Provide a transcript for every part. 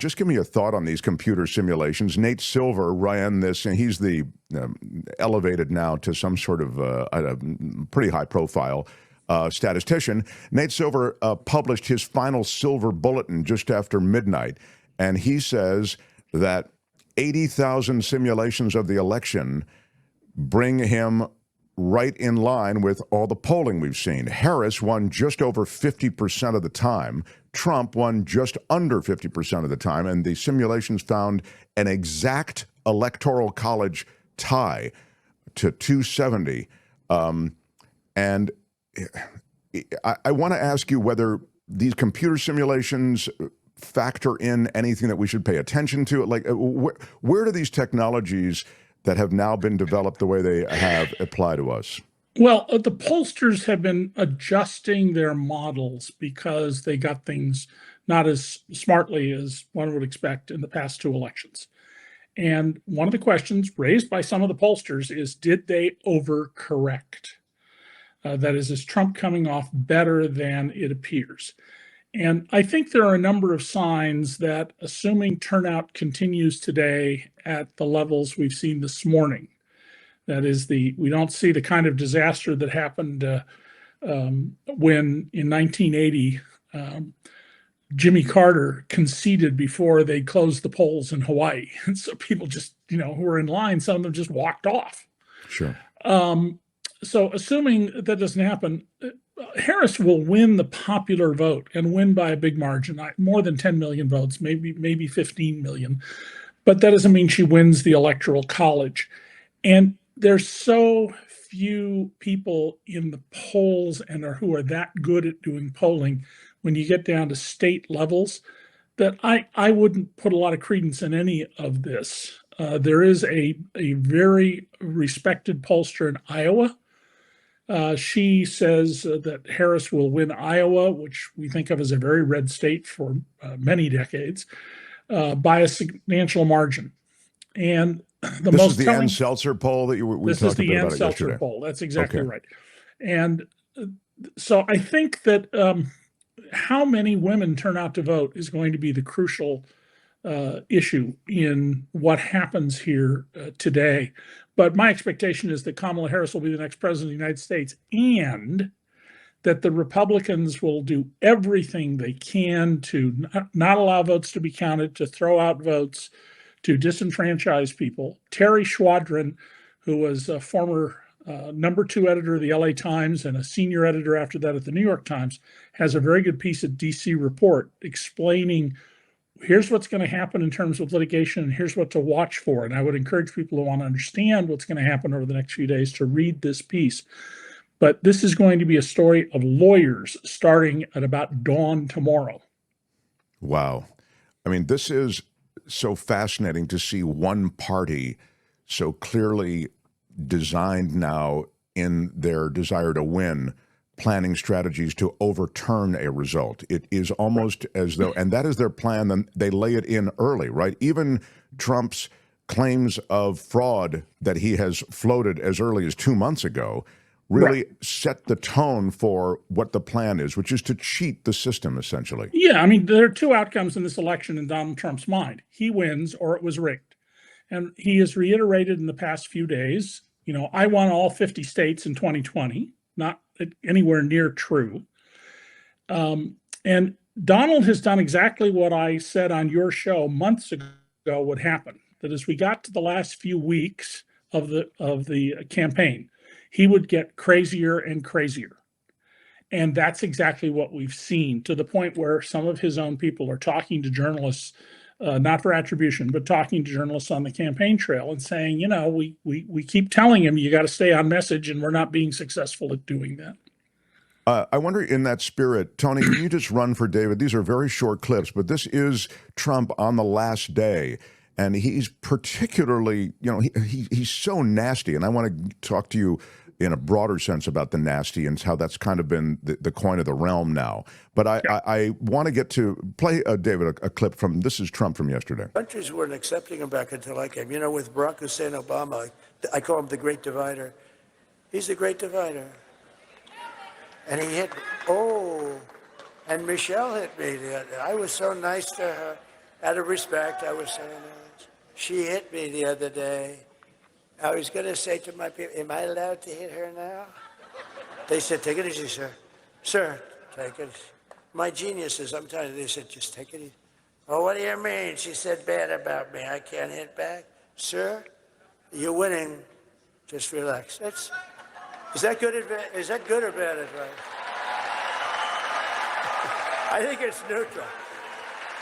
just give me a thought on these computer simulations. Nate Silver ran this, and he's the elevated now to some sort of a pretty high-profile statistician. Nate Silver published his final silver bulletin just after midnight, and he says that 80,000 simulations of the election bring him right in line with all the polling we've seen. Harris won just over 50% of the time. Trump won just under 50% of the time. And the simulations found an exact electoral college tie to 270. And I want to ask you whether these computer simulations factor in anything that we should pay attention to. Like, where do these technologies that have now been developed the way they have apply to us? Well, the pollsters have been adjusting their models because they got things not as smartly as one would expect in the past two elections. And one of the questions raised by some of the pollsters is, did they overcorrect? That is Trump coming off better than it appears? And I think there are a number of signs that, assuming turnout continues today at the levels we've seen this morning, that is, we don't see the kind of disaster that happened when in 1980 Jimmy Carter conceded before they closed the polls in Hawaii. And so people just, who were in line, some of them just walked off. Sure. So assuming that doesn't happen, Harris will win the popular vote and win by a big margin, more than 10 million votes, maybe 15 million. But that doesn't mean she wins the electoral college. And there's so few people in the polls who are that good at doing polling when you get down to state levels that I wouldn't put a lot of credence in any of this. There is a very respected pollster in Iowa. She says that Harris will win Iowa, which we think of as a very red state for many decades, by a substantial margin. And this is the Ann Seltzer poll that we talked about yesterday. This is the Ann Seltzer poll. That's exactly right. And so I think that how many women turn out to vote is going to be the crucial issue in what happens here today. But my expectation is that Kamala Harris will be the next president of the United States, and that the Republicans will do everything they can to not allow votes to be counted, to throw out votes, to disenfranchise people. Terry Schwadron, who was a former #2 editor of the LA Times and a senior editor after that at the New York Times, has a very good piece at DC Report explaining here's what's going to happen in terms of litigation, and here's what to watch for. And I would encourage people who want to understand what's going to happen over the next few days to read this piece. But this is going to be a story of lawyers starting at about dawn tomorrow. Wow. I mean, this is so fascinating to see one party so clearly designed now in their desire to win, planning strategies to overturn a result. It is almost as though, and that is their plan, then they lay it in early, right? Even Trump's claims of fraud that he has floated as early as 2 months ago really set the tone for what the plan is, which is to cheat the system, essentially. Yeah, I mean, there are two outcomes in this election in Donald Trump's mind. He wins or it was rigged. And he has reiterated in the past few days, I won all 50 states in 2020, not anywhere near true. And Donald has done exactly what I said on your show months ago would happen. That as we got to the last few weeks of the campaign, he would get crazier and crazier. And that's exactly what we've seen, to the point where some of his own people are talking to journalists, not for attribution, but talking to journalists on the campaign trail and saying, we keep telling him you got to stay on message, and we're not being successful at doing that. I wonder, in that spirit, Tony, can you just run for David? These are very short clips, but this is Trump on the last day. And he's particularly, he's so nasty. And I want to talk to you in a broader sense about the nasty and how that's kind of been the coin of the realm now. But I want to get to play, David, a clip from, this is Trump from yesterday. Countries weren't accepting him back until I came. With Barack Hussein Obama, I call him the Great Divider. He's the Great Divider. And he hit, and Michelle hit me. I was so nice to her. Out of respect, I was saying that. She hit me the other day. I was going to say to my people, am I allowed to hit her now? They said, take it easy, sir. Sir, take it easy. My geniuses, I'm telling you, they said, just take it easy. Oh, what do you mean? She said bad about me. I can't hit back. Sir, you're winning. Just relax. Is that good advice? Is that good or bad advice? I think it's neutral.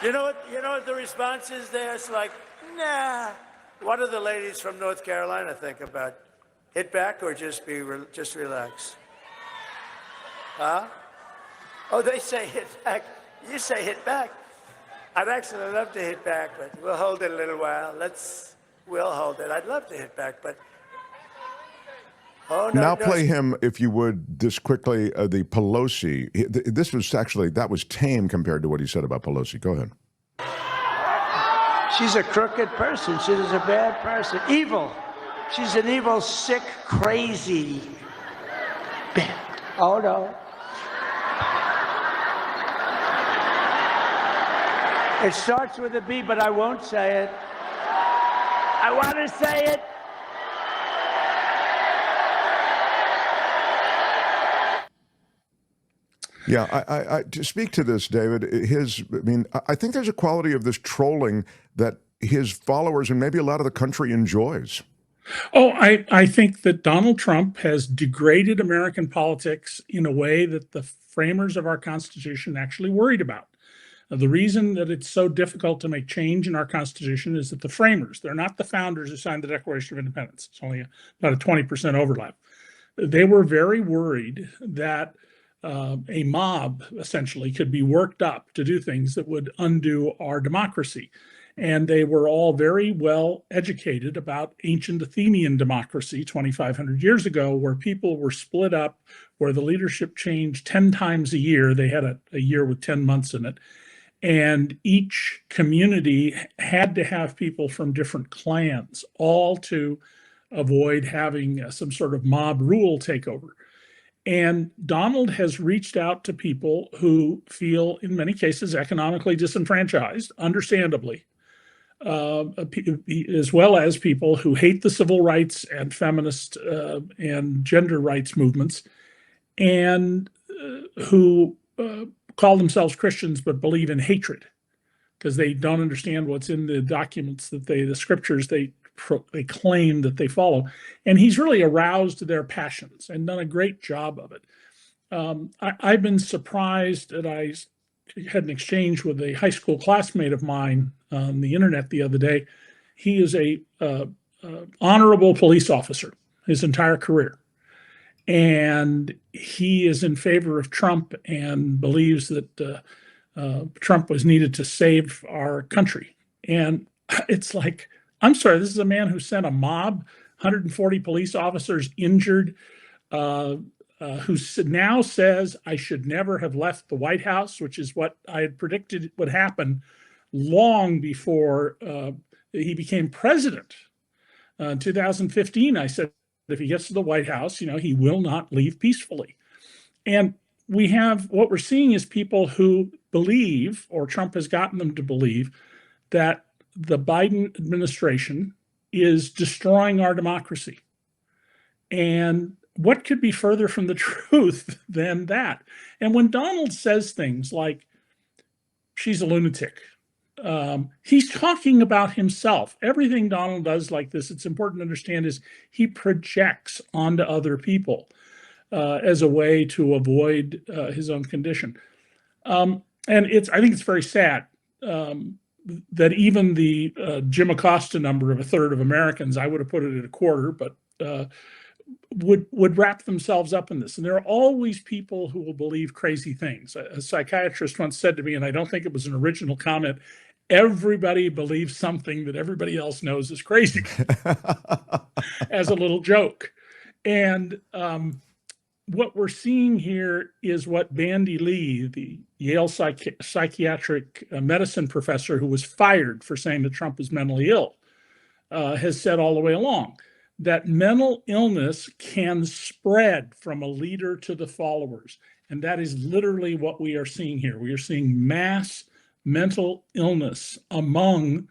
You know what the response is there? It's like, nah. What do the ladies from North Carolina think about? Hit back or just relax? Huh? Oh, they say hit back. You say hit back. I'd actually love to hit back, but we'll hold it a little while. We'll hold it. I'd love to hit back, but oh no. Now play him, if you would, this quickly. The Pelosi. This was actually, that was tame compared to what he said about Pelosi. Go ahead. She's a crooked person. She's a bad person. Evil. She's an evil, sick, crazy. Bad. Oh no. It starts with a B, but I won't say it. I want to say it. Yeah, I to speak to this, David, I think there's a quality of this trolling that his followers and maybe a lot of the country enjoys. Oh, I think that Donald Trump has degraded American politics in a way that the framers of our Constitution actually worried about. The reason that it's so difficult to make change in our Constitution is that the framers, they're not the founders who signed the Declaration of Independence. It's only about a 20% overlap. They were very worried that a mob essentially could be worked up to do things that would undo our democracy. And they were all very well educated about ancient Athenian democracy 2,500 years ago, where people were split up, where the leadership changed 10 times a year. They had a year with 10 months in it. And each community had to have people from different clans, all to avoid having some sort of mob rule takeover. And Donald has reached out to people who feel, in many cases, economically disenfranchised, understandably, as well as people who hate the civil rights and feminist and gender rights movements, and who call themselves Christians but believe in hatred because they don't understand what's in the documents that the scriptures they claim that they follow. And he's really aroused their passions and done a great job of it. I've been surprised that I had an exchange with a high school classmate of mine on the internet the other day. He is a honorable police officer his entire career. And he is in favor of Trump and believes that Trump was needed to save our country. And it's like, I'm sorry, this is a man who sent a mob, 140 police officers injured, who now says I should never have left the White House, which is what I had predicted would happen long before he became president. In 2015, I said, if he gets to the White House, he will not leave peacefully. And what we're seeing is people who believe, or Trump has gotten them to believe, that the Biden administration is destroying our democracy. And what could be further from the truth than that? And when Donald says things like, she's a lunatic, he's talking about himself. Everything Donald does like this, it's important to understand, is he projects onto other people as a way to avoid his own condition. And I think it's very sad that even the Jim Acosta number of a third of Americans, I would have put it at a quarter, but would wrap themselves up in this. And there are always people who will believe crazy things. A psychiatrist once said to me, and I don't think it was an original comment, everybody believes something that everybody else knows is crazy, as a little joke. And what we're seeing here is what Bandy Lee, the Yale psychiatric medicine professor who was fired for saying that Trump is mentally ill, has said all the way along, that mental illness can spread from a leader to the followers. And that is literally what we are seeing here. We are seeing mass mental illness among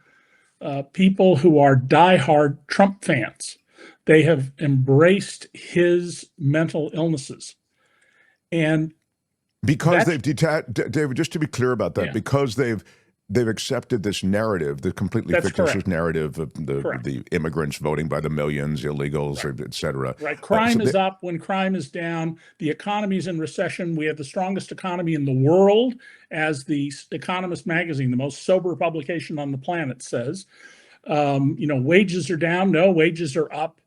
people who are diehard Trump fans. They have embraced his mental illnesses. And because they've David, just to be clear about that, Yeah. because they've accepted this narrative, the completely That's fictitious correct. narrative of the immigrants voting by the millions, illegals, et cetera. Right. Crime is up when crime is down. The economy is in recession. We have the strongest economy in the world, as the Economist magazine, the most sober publication on the planet, says. Wages are down. No, wages are up.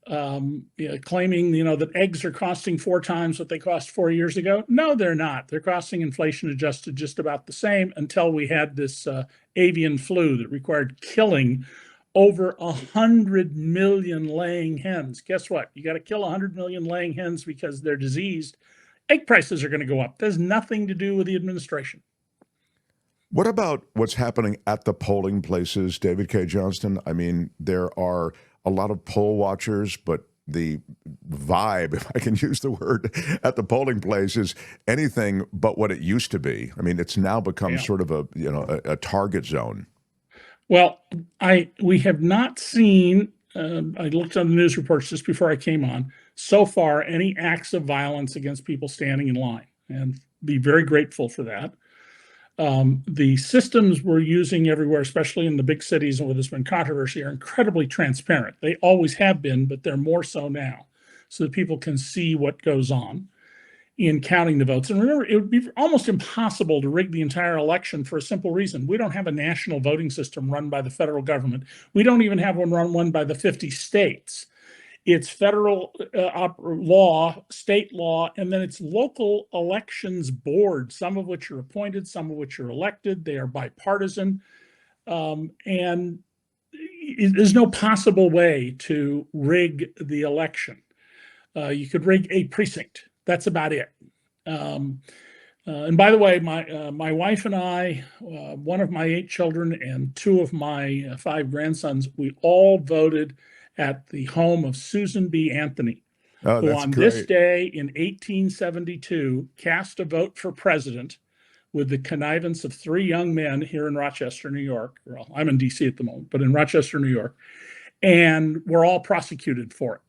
Claiming, that eggs are costing 4 times what they cost 4 years ago. No, they're not. They're costing inflation adjusted just about the same, until we had this avian flu that required killing over 100 million laying hens. Guess what? You got to kill 100 million laying hens because they're diseased. Egg prices are going to go up. There's nothing to do with the administration. What about what's happening at the polling places, David K. Johnston? I mean, there are a lot of poll watchers, but the vibe, if I can use the word, at the polling place is anything but what it used to be. I mean, it's now become sort of a target zone. Well, we have not seen, I looked on the news reports just before I came on, so far any acts of violence against people standing in line, and be very grateful for that. The systems we're using everywhere, especially in the big cities where there's been controversy, are incredibly transparent. They always have been, but they're more so now, so that people can see what goes on in counting the votes. And remember, it would be almost impossible to rig the entire election for a simple reason. We don't have a national voting system run by the federal government. We don't even have one run by the 50 states. It's federal law, state law, and then it's local elections boards, some of which are appointed, some of which are elected. They are bipartisan. And there's no possible way to rig the election. You could rig a precinct. That's about it. And by the way, my wife and I, one of my 8 children and 2 of my 5 grandsons, we all voted at the home of Susan B. Anthony, who on this day in 1872 cast a vote for president with the connivance of 3 young men here in Rochester, New York. Well, I'm in D.C. at the moment, but in Rochester, New York, and we're all prosecuted for it.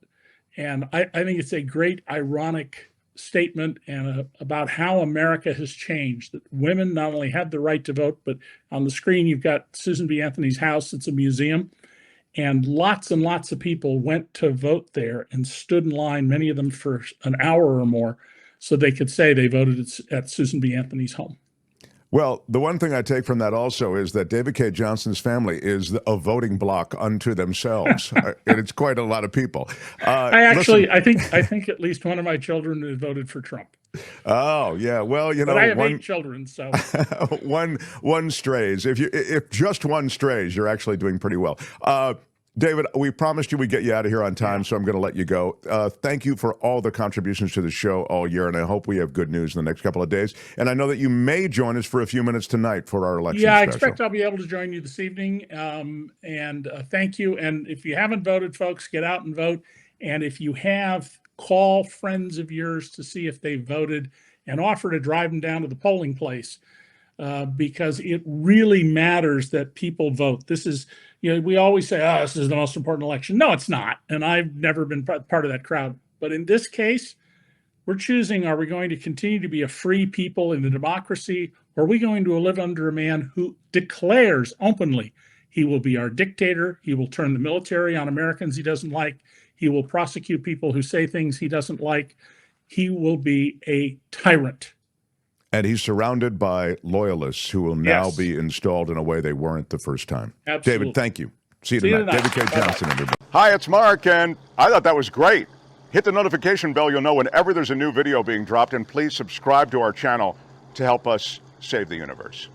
And I think it's a great ironic statement and about how America has changed, that women not only have the right to vote, but on the screen you've got Susan B. Anthony's house. It's a museum. And lots of people went to vote there and stood in line, many of them for an hour or more, so they could say they voted at Susan B. Anthony's home. Well, the one thing I take from that also is that David K. Johnston's family is a voting bloc unto themselves. And it's quite a lot of people. I think at least one of my children had voted for Trump. Oh yeah, well, but I have 8 children, so one strays. If just one strays, you're actually doing pretty well. David, we promised you we'd get you out of here on time, so I'm going to let you go. Thank you for all the contributions to the show all year, and I hope we have good news in the next couple of days. And I know that you may join us for a few minutes tonight for our election special. I expect I'll be able to join you this evening. And thank you. And if you haven't voted, folks, get out and vote. And if you have, call friends of yours to see if they voted and offer to drive them down to the polling place, because it really matters that people vote. This is, we always say, oh, this is the most important election. No, it's not. And I've never been part of that crowd. But in this case, we're choosing, are we going to continue to be a free people in a democracy, or are we going to live under a man who declares openly he will be our dictator, he will turn the military on Americans he doesn't like, he will prosecute people who say things he doesn't like, he will be a tyrant. And he's surrounded by loyalists who will now be installed in a way they weren't the first time. Absolutely. David, thank you. See you tonight. David K. Johnston, everybody. Hi, it's Mark, and I thought that was great. Hit the notification bell. You'll know whenever there's a new video being dropped, and please subscribe to our channel to help us save the universe.